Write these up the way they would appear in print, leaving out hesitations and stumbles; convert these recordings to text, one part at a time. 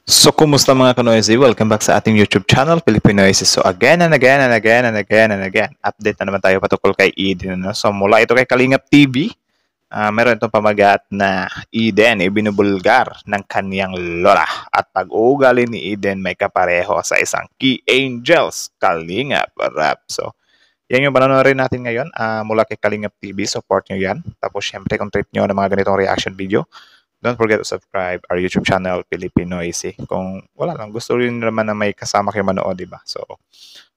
So, kumusta mga ka-noisy? Welcome back sa ating YouTube channel, Filipino Noisy. So, again and again and again and again and again, update na naman tayo patungkol kay Eden. No? So, mula ito kay Kalingap TV, meron itong pamagat na Eden, ibinubulgar ng kanyang lola. At pag-uugali ni Eden may kapareho sa isang key angels, Kalingap Rap. So, yan yung panonoodin natin ngayon mula kay Kalingap TV. Support nyo yan. Tapos, syempre, kung trip nyo ng mga ganitong reaction video, don't forget to subscribe our YouTube channel, Filipino Noisy. Kung wala lang, gusto rin naman na may kasama kayo manood, diba? So,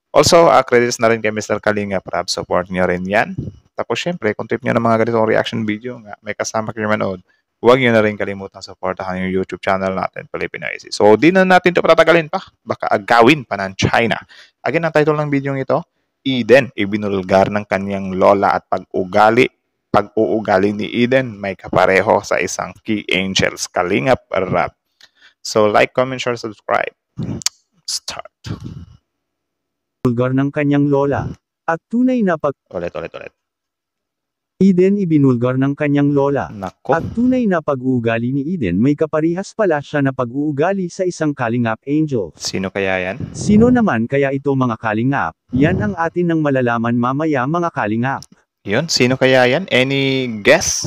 also, credits na rin kay Mr. Kalinga Prab. Support nyo rin yan. Tapos, syempre, kung trip nyo ng mga ganitong reaction video, nga, may kasama kayo manood, huwag nyo na rin kalimutang supportahan yung YouTube channel natin, Filipino Noisy. So, di na natin ito patatagalin pa. Baka agawin pa ng China. Again, ang title ng video ito, Eden, ibinulgar ng kanyang lola at pag-uugali ni Eden may kapareho sa isang key angels, Kalingap Rap. So, like, comment, share, subscribe. Start. Bulgar ng kanyang lola. At tunay na Ulit. Eden ibinulgar ng kanyang lola. Nako. At tunay na pag-uugali ni Eden may kaparihas pala siya na pag-uugali sa isang Kalingap angel. Sino kaya yan? Sino naman kaya ito mga Kalingap? Yan ang atin nang malalaman mamaya mga Kalingap. Yun, sino kaya yan? Any guess?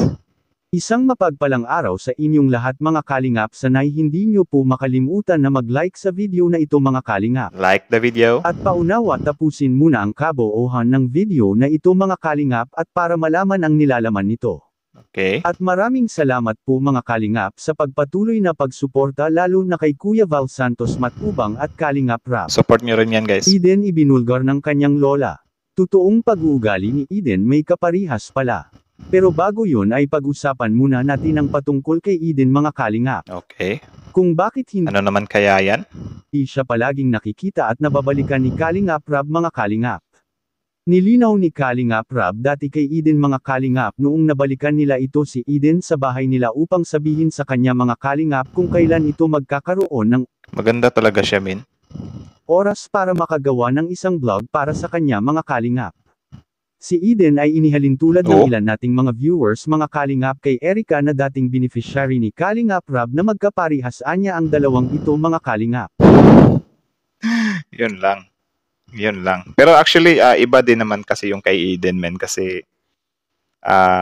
Isang mapagpalang araw sa inyong lahat mga Kalingap, sanay hindi nyo po makalimutan na mag-like sa video na ito mga Kalingap. Like the video. At paunawa tapusin muna ang kaboohan ng video na ito mga Kalingap at para malaman ang nilalaman nito. Okay. At maraming salamat po mga Kalingap sa pagpatuloy na pagsuporta lalo na kay Kuya Val Santos Matubang at Kalingap Rap. Support nyo rin yan, guys. Eden ibinulgar ng kanyang lola. Totoong pag-uugali ni Eden may kaparihas pala. Pero bago yun ay pag-usapan muna natin ang patungkol kay Eden mga Kalingap. Okay. Kung bakit hindi Ano naman kaya yan? siya palaging nakikita at nababalikan ni Kalingap Rab mga Kalingap. Nilinaw ni Kalingap Rab dati kay Eden mga Kalingap noong nabalikan nila ito si Eden sa bahay nila upang sabihin sa kanya mga Kalingap kung kailan ito magkakaroon ng Maganda talaga siya, Min. oras para makagawa ng isang vlog para sa kanya mga Kalingap. Si Eden ay inihalin tulad ng ilan nating mga viewers mga Kalingap kay Erica na dating beneficiary ni Kalingap Rab na magkaparihas anya ang dalawang ito mga Kalingap. Yun lang. Yun lang. Pero actually, iba din naman kasi yung kay Eden, men. Kasi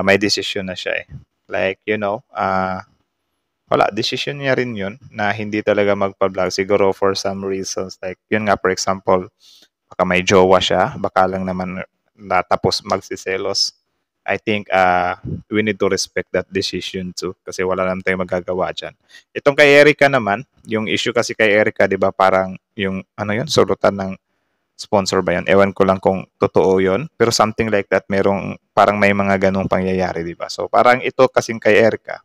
may decision na siya eh. Like, wala. Decision niya rin yun na hindi talaga magpa-vlog. Siguro for some reasons. Like, yun nga, for example, baka may jowa siya. Baka lang naman tapos magsiselos. I think we need to respect that decision too kasi wala naman tayong magagawa dyan. Itong kay Erica naman, yung issue kasi kay Erica, di ba, parang yung sulutan ng sponsor ba yun? Ewan ko lang kung totoo yun. Pero something like that, parang may mga ganong pangyayari, di ba? So parang ito kasing kay Erica,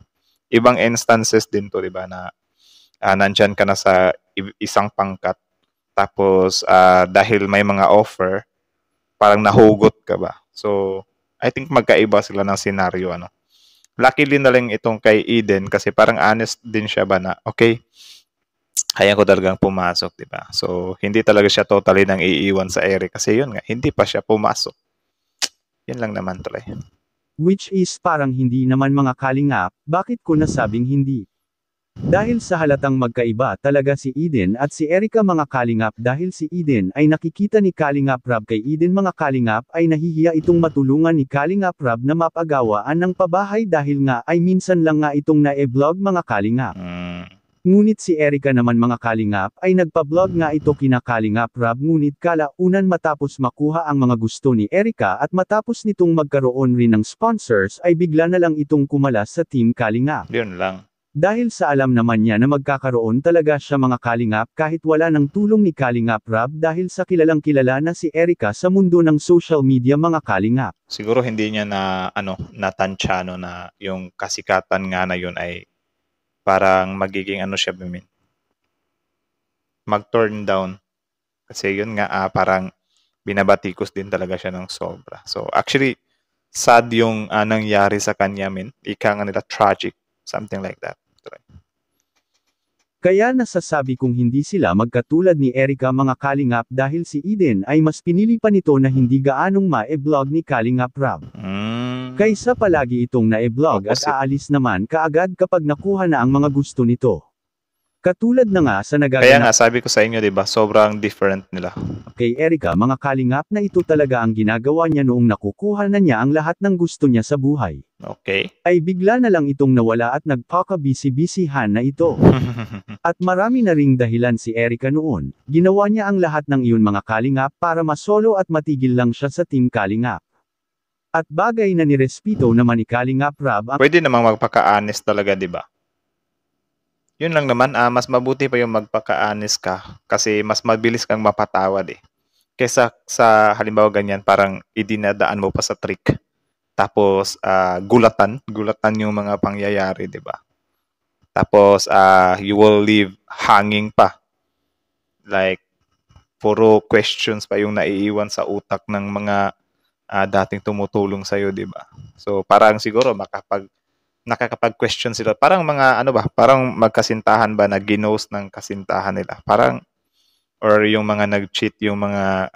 ibang instances din to, di ba, na nandyan ka na sa isang pangkat tapos dahil may mga offer, parang nahugot ka ba? So, I think magkaiba sila ng senaryo, ano. Luckily na lang itong kay Eden kasi parang honest din siya ba na, okay, kaya ko talagang pumasok, di ba? So, hindi talaga siya totally nang iiwan sa Eric kasi yun nga, hindi pa siya pumasok. Yan lang naman tuloy. Which is parang hindi naman mga Kalingap, bakit ko nasabing hindi? Dahil sa halatang magkaiba talaga si Eden at si Erica mga Kalingap dahil si Eden ay nakikita ni Kalingap Rab kay Eden mga Kalingap ay nahihiya itong matulungan ni Kalingap Rab na mapagawaan ng pabahay dahil nga ay minsan lang nga itong na-e-vlog mga Kalingap. Ngunit si Erica naman mga Kalingap ay nagpa-vlog nga ito kina Kalingap Rab ngunit kalaunan matapos makuha ang mga gusto ni Erica at matapos nitong magkaroon rin ng sponsors ay bigla na lang itong kumalas sa Team Kalingap. Yun lang. Dahil sa alam naman niya na magkakaroon talaga siya mga Kalingap kahit wala ng tulong ni Kalingap Rab dahil sa kilalang kilala na si Erica sa mundo ng social media mga Kalingap. Siguro hindi niya natansyano na yung kasikatan nga na yun ay parang magiging siya, mag-turn down. Kasi yun nga parang binabatikos din talaga siya ng sobra. So actually, sad yung nangyari sa kanya, ika nga nila tragic, something like that. Kaya nasasabi kong hindi sila magkatulad ni Erica mga Kalingap dahil si Eden ay mas pinili pa nito na hindi gaanong ma-e-vlog ni Kalingap Rab. Kaysa palagi itong na-e-vlog at aalis naman kaagad kapag nakuha na ang mga gusto nito. Katulad na nga sa Kaya nagaganap nga sabi ko sa inyo, 'di ba, sobrang different nila. kay Erica mga kalingap na ito talaga ang ginagawa niya noong nakukuha na niya ang lahat ng gusto niya sa buhay. Okay? Ay bigla na lang itong nawala at nagpaka-busy-busyhan na ito. At marami na ring dahilan si Erica noon, ginawa niya ang lahat ng iyon mga kalingap para masolo at matigil lang siya sa Team Kalingap. At bagay na nirespeto naman ni Kalingap Rab ang Pwede namang magpaka-honest talaga, 'di ba? Yun lang naman, mas mabuti pa yung magpaka-honest ka kasi mas mabilis kang mapatawad eh. Kesa sa halimbawa ganyan, parang idinadaan mo pa sa trick. Tapos gulatan yung mga pangyayari, 'di ba? Tapos you will leave hanging pa. Like puro questions pa yung naiiwan sa utak ng mga dating tumutulong sa iyo, 'di ba? So parang siguro nakakapag-question sila. Parang mga ano ba, parang magkasintahan ba na ginost ng kasintahan nila. Parang or yung mga nag-cheat yung mga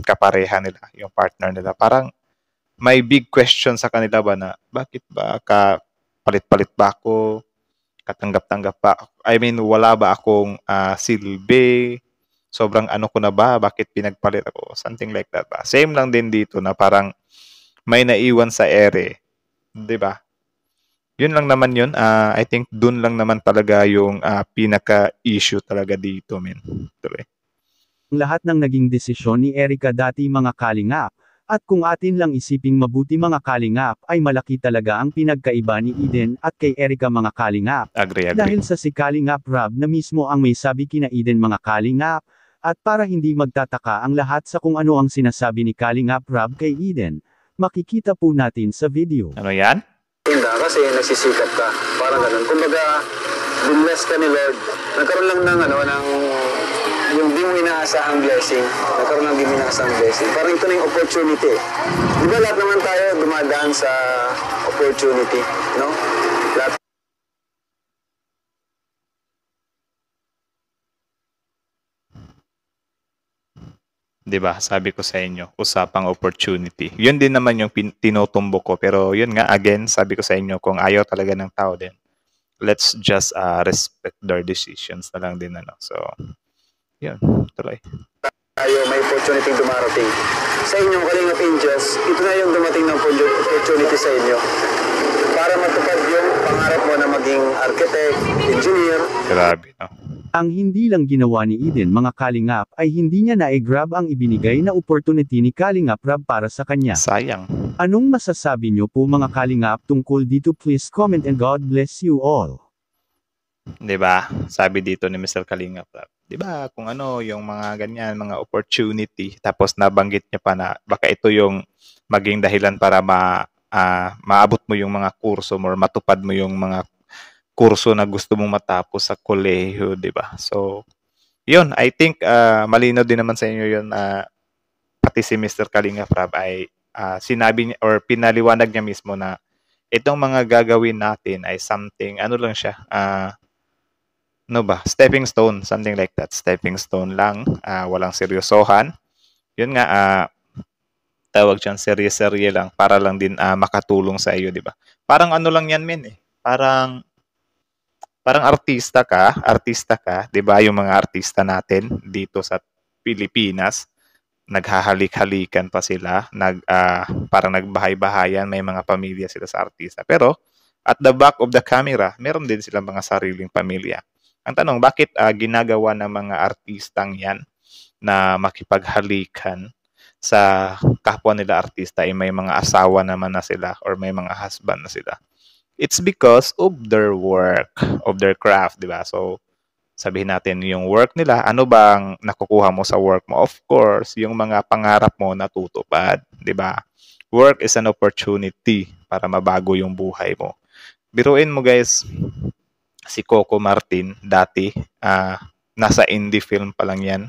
kapareha nila, yung partner nila. Parang may big question sa kanila ba na bakit ba palit-palit ba ako? Katanggap-tanggap ba ako? I mean, wala ba akong silbi? Sobrang ano ko na ba? Bakit pinagpalit ako? Something like that ba? Same lang din dito na parang may naiwan sa ere. 'Di ba? Yun lang naman yun. I think dun lang naman talaga yung pinaka-issue talaga dito, men. Tuloy. lahat ng naging desisyon ni Erica dati mga kalingap. At kung atin lang isiping mabuti mga kalingap ay malaki talaga ang pinagkaiba ni Eden at kay Erica mga kalingap. Agree. Dahil sa si Kalingap Rab na mismo ang may sabi kina Eden mga kalingap, at para hindi magtataka ang lahat sa kung ano ang sinasabi ni Kalingap Rab kay Eden, makikita po natin sa video. Ano yan? Kasi nagsisikap ka. Parang ganun. Kumbaga, binless ka ni Lord. Nagkaroon lang ng yung di mo inaasahang blessing. Nagkaroon ng di mo inaasahang blessing. Parang ito na yung opportunity. Di ba lahat naman tayo dumadaan sa opportunity? No? Lahat. 'Di ba? Sabi ko sa inyo, usapang opportunity. Yun din naman yung tinutumbok ko. Pero yun nga, again, sabi ko sa inyo, kung ayaw talaga ng tao din, let's just respect their decisions na lang din. Ano. So, yun. Tuloy. Tayo may opportunity dumarating. Sa inyong Kalingap Angels, ito na yung dumating ng opportunity sa inyo. Para matupad yung pangarap mo na maging architect, engineer. Grabe, no? Ang hindi lang ginawa ni Eden mga kalingap ay hindi niya na-grab ang ibinigay na opportunity ni Kalingap Rab para sa kanya. Sayang. Anong masasabi niyo po mga kalingap tungkol dito? Please comment and God bless you all. 'Di ba? Sabi dito ni Mr. Kalingap, 'di ba? Kung ano yung mga ganyan, mga opportunity, tapos nabanggit niya pa na baka ito yung maging dahilan para maabot mo yung mga kurso mo or matupad mo yung mga kurso na gusto mong matapos sa kolehiyo, 'di ba? So, 'yun, I think malinaw din naman sa inyo 'yun, pati si Mr. Kalingap Rab ay sinabi niya or pinaliwanag niya mismo na itong mga gagawin natin ay something, ano lang siya, ano ba, stepping stone, something like that. Stepping stone lang, walang seryosohan. Yun nga, tawag dyan, serye-serye lang para lang din makatulong sa iyo, di ba? Parang ano lang yan, men eh. Parang artista ka, di ba? Yung mga artista natin dito sa Pilipinas, naghahalik-halikan pa sila, parang nagbahay-bahayan, may mga pamilya sila sa artista. Pero, at the back of the camera, meron din silang mga sariling pamilya. Ang tanong, bakit ginagawa ng mga artistang yan na makipaghalikan sa kapwa nila artista ay may mga asawa naman na sila or may mga husband na sila? It's because of their work, of their craft, di ba? So, sabihin natin yung work nila, ano bang nakukuha mo sa work mo? Of course, yung mga pangarap mo natutupad, di ba? Work is an opportunity para mabago yung buhay mo. Biruin mo guys, si Coco Martin dati, nasa indie film pa lang yan.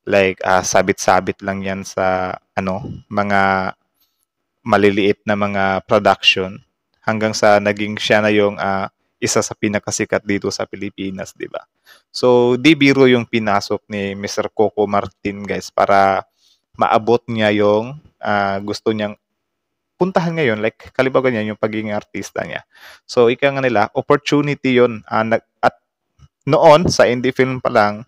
Like, sabit-sabit lang yan sa mga maliliit na mga production hanggang sa naging siya na yung isa sa pinakasikat dito sa Pilipinas, di ba? So, di biro yung pinasok ni Mr. Coco Martin, guys, para maabot niya yung gusto niyang puntahan ngayon, like kalibagan niya yung pagiging artista niya. So, ika nga nila, opportunity yun. At noon sa indie film pa lang,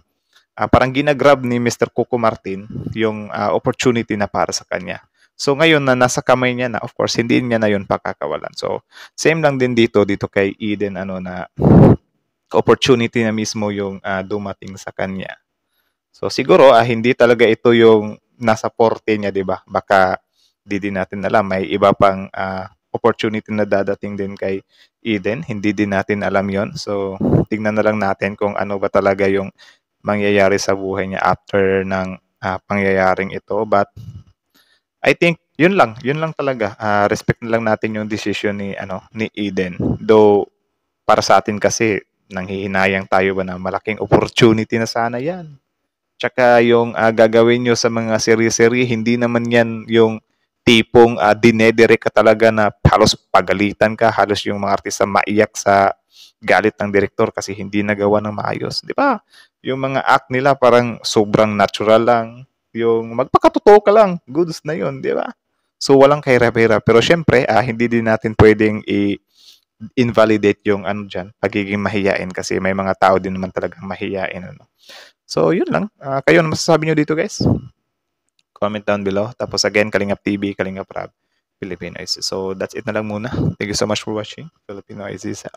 parang ginagrab ni Mr. Coco Martin yung opportunity na para sa kanya. So ngayon na nasa kamay niya na, of course, hindi niya na yun pakakawalan. So same lang din dito kay Eden, na opportunity na mismo yung dumating sa kanya. So siguro hindi talaga ito yung nasa forte niya, 'di ba? Baka di din natin alam, may iba pang opportunity na dadating din kay Eden. Hindi din natin alam 'yon. So tingnan na lang natin kung ano ba talaga yung mangyayari sa buhay niya after ng pangyayaring ito. But I think yun lang talaga. Respect na lang natin yung decision ni Eden. Though para sa atin kasi nanghihinayang tayo ba na malaking opportunity na sana 'yan. Tsaka yung gagawin nyo sa mga serye-serye, hindi naman yan yung tipong dinedirect ka talaga na halos pagalitan ka, halos yung mga artista maiyak sa galit ng direktor kasi hindi nagawa ng maayos. Di ba? Yung mga act nila parang sobrang natural lang. Yung magpakatotoo ka lang, goods na yun, di ba? So walang kahirap-hirap. Pero syempre, hindi din natin pwedeng invalidate yung pagiging mahiyain kasi may mga tao din naman talagang mahiyain. So, yun lang. Kayo, ano masasabi nyo dito, guys? Comment down below. Tapos again, Kalingap TV, Kalingap Rap, Filipino Isis. So, that's it na lang muna. Thank you so much for watching. Filipino Isis.